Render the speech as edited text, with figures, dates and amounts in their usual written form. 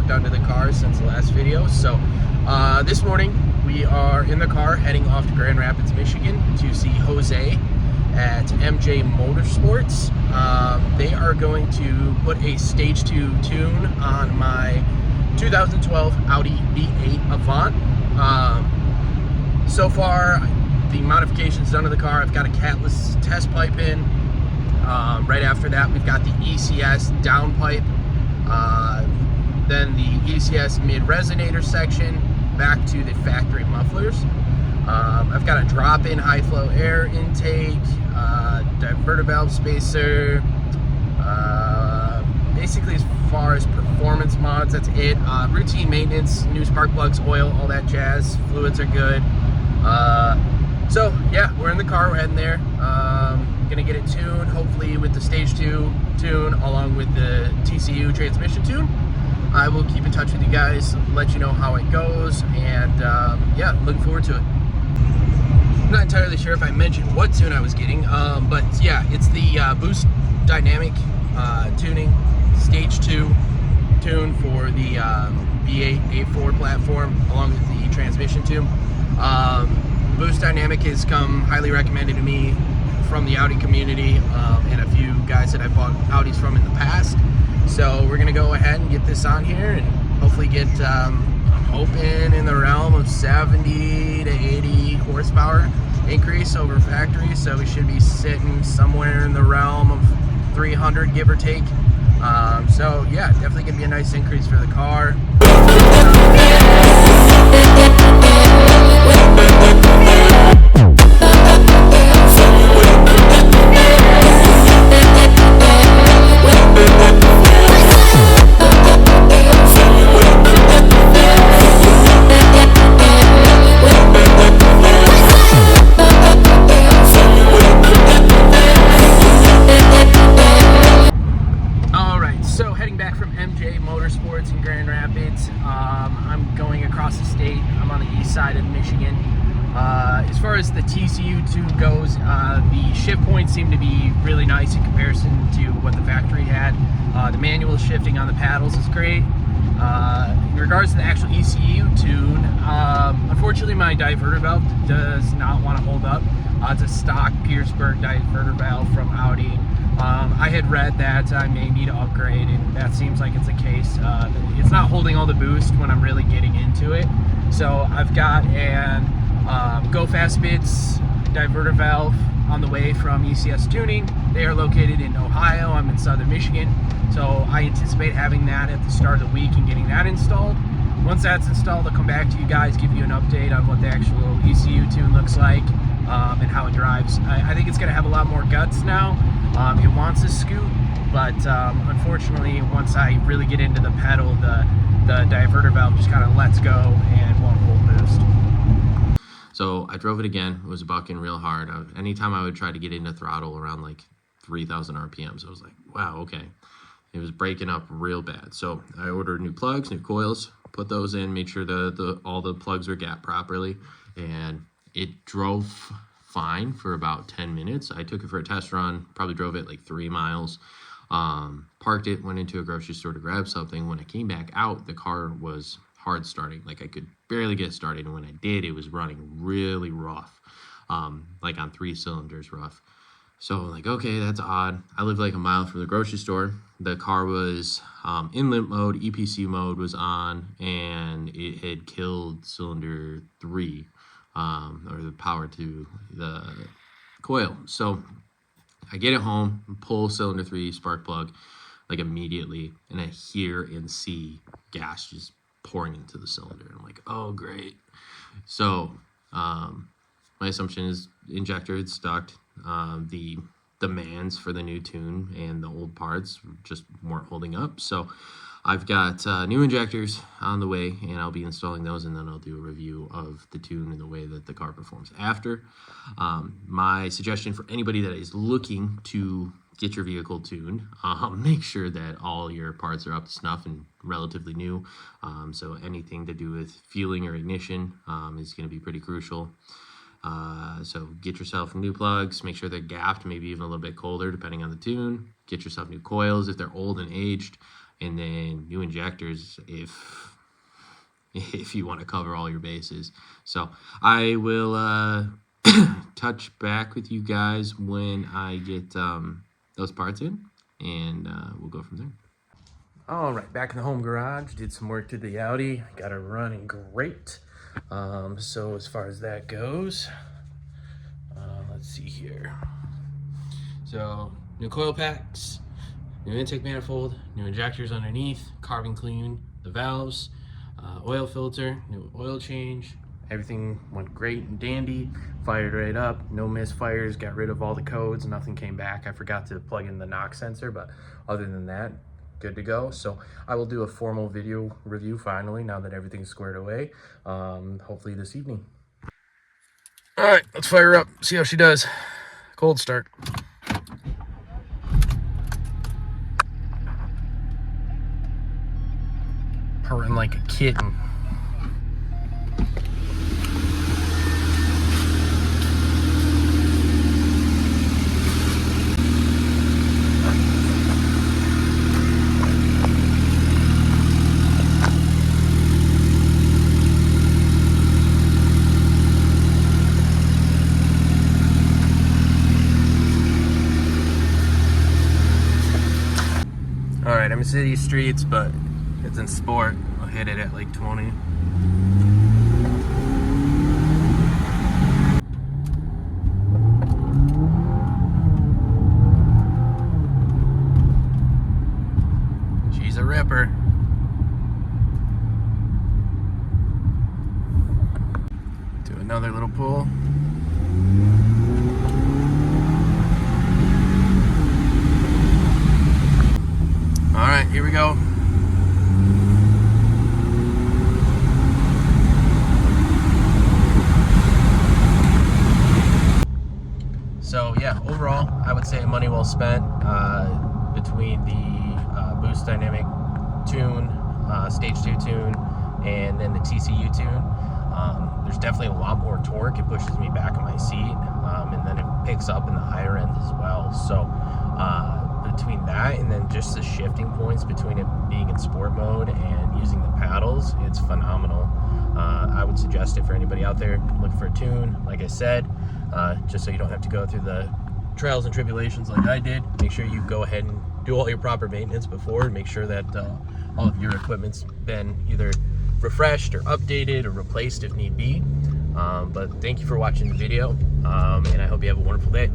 work done to the car since the last video. So this morning we are in the car heading off to Grand Rapids, Michigan to see Jose at MJ Motorsports. They are going to put a stage 2 tune on my 2012 Audi A4 Avant. So far, the modifications done to the car. I've got a catless test pipe in. Right after that, we've got the ECS downpipe, then the ECS mid-resonator section, back to the factory mufflers. I've got a drop-in high-flow air intake, diverter valve spacer. Basically, as far as performance mods, that's it. Routine maintenance, new spark plugs, oil, all that jazz. Fluids are good. So yeah, we're in the car, we're heading there. Gonna get it tuned, hopefully with the stage 2 tune along with the TCU transmission tune. I will keep in touch with you guys, let you know how it goes, and yeah, looking forward to it. I'm not entirely sure if I mentioned what tune I was getting, but yeah, it's the Boost Dynamic tuning stage 2 tune for the A4 platform along with the transmission tune. Boost Dynamic has come highly recommended to me from the Audi community and a few guys that I've bought Audis from in the past. So we're gonna go ahead and get this on here and hopefully get, I'm hoping in the realm of 70 to 80 horsepower increase over factory. So we should be sitting somewhere in the realm of 300, give or take. So yeah, definitely gonna be a nice increase for the car. MJ Motorsports in Grand Rapids. I'm going across the state. I'm on the east side of Michigan. As far as the TCU tune goes, the shift points seem to be really nice in comparison to what the factory had. The manual shifting on the paddles is great. In regards to the actual ECU tune, unfortunately my diverter valve does not want to hold up. It's a stock Pierceburg diverter valve from Audi. I had read that I may need to upgrade, and that seems like it's the case. It's not holding all the boost when I'm really getting into it. So I've got an Go Fast Bits diverter valve on the way from ECS Tuning. They are located in Ohio. I'm in southern Michigan. So I anticipate having that at the start of the week and getting that installed. Once that's installed, I'll come back to you guys, give you an update on what the actual ECU tune looks like and how it drives. I think it's going to have a lot more guts now. It wants a scoot, but unfortunately, once I really get into the pedal, the diverter valve just kind of lets go and won't hold boost. So I drove it again. It was bucking real hard. Anytime I would try to get into throttle around like 3,000 RPMs, I was like, wow, okay. It was breaking up real bad. So I ordered new plugs, new coils, put those in, made sure all the plugs were gapped properly, and it drove fine for about 10 minutes. I took it for a test run, probably drove it like 3 miles, parked it, went into a grocery store to grab something. When I came back out, the car was hard starting. Like I could barely get started, and when I did, it was running really rough, like on 3 cylinders rough. So like, okay, that's odd. I lived like a mile from the grocery store. The car was in limp mode, EPC mode was on, and it had killed cylinder 3, or the power to the coil. So I get it home, pull cylinder 3 spark plug like immediately, and I hear and see gas just pouring into the cylinder. I'm like, oh great. So my assumption is injector had stuck. The demands for the new tune and the old parts just weren't holding up. So I've got new injectors on the way, and I'll be installing those, and then I'll do a review of the tune and the way that the car performs after. My suggestion for anybody that is looking to get your vehicle tuned, make sure that all your parts are up to snuff and relatively new. So anything to do with fueling or ignition is going to be pretty crucial. So get yourself new plugs, make sure they're gapped, maybe even a little bit colder depending on the tune. Get yourself new coils if they're old and aged. and then new injectors if you want to cover all your bases. So I will touch back with you guys when I get those parts in, and we'll go from there. All right, back in the home garage, did some work to the Audi, got it running great. So as far as that goes, let's see here. So new coil packs, new intake manifold, new injectors underneath, carbon clean the valves, oil filter, new oil change. Everything went great and dandy, fired right up, no misfires, got rid of all the codes, nothing came back. I forgot to plug in the knock sensor, but other than that, good to go. So I will do a formal video review finally, now that everything's squared away, hopefully this evening. All right, let's fire her up, see how she does. Cold start. Purring like a kitten. All right, I'm in city streets, but it's in sport. I'll hit it at like 20. She's a ripper. Do another little pull. All right, here we go. So yeah, overall, I would say money well spent between the boost dynamic tune, stage 2 tune, and then the TCU tune. There's definitely a lot more torque. It pushes me back in my seat, and then it picks up in the higher end as well. So between that and then just the shifting points between it being in sport mode and using the paddles, it's phenomenal. I would suggest it for anybody out there looking for a tune. Like I said, just so you don't have to go through the trials and tribulations like I did, make sure you go ahead and do all your proper maintenance before, and make sure that all of your equipment's been either refreshed or updated or replaced if need be. But thank you for watching the video, and I hope you have a wonderful day.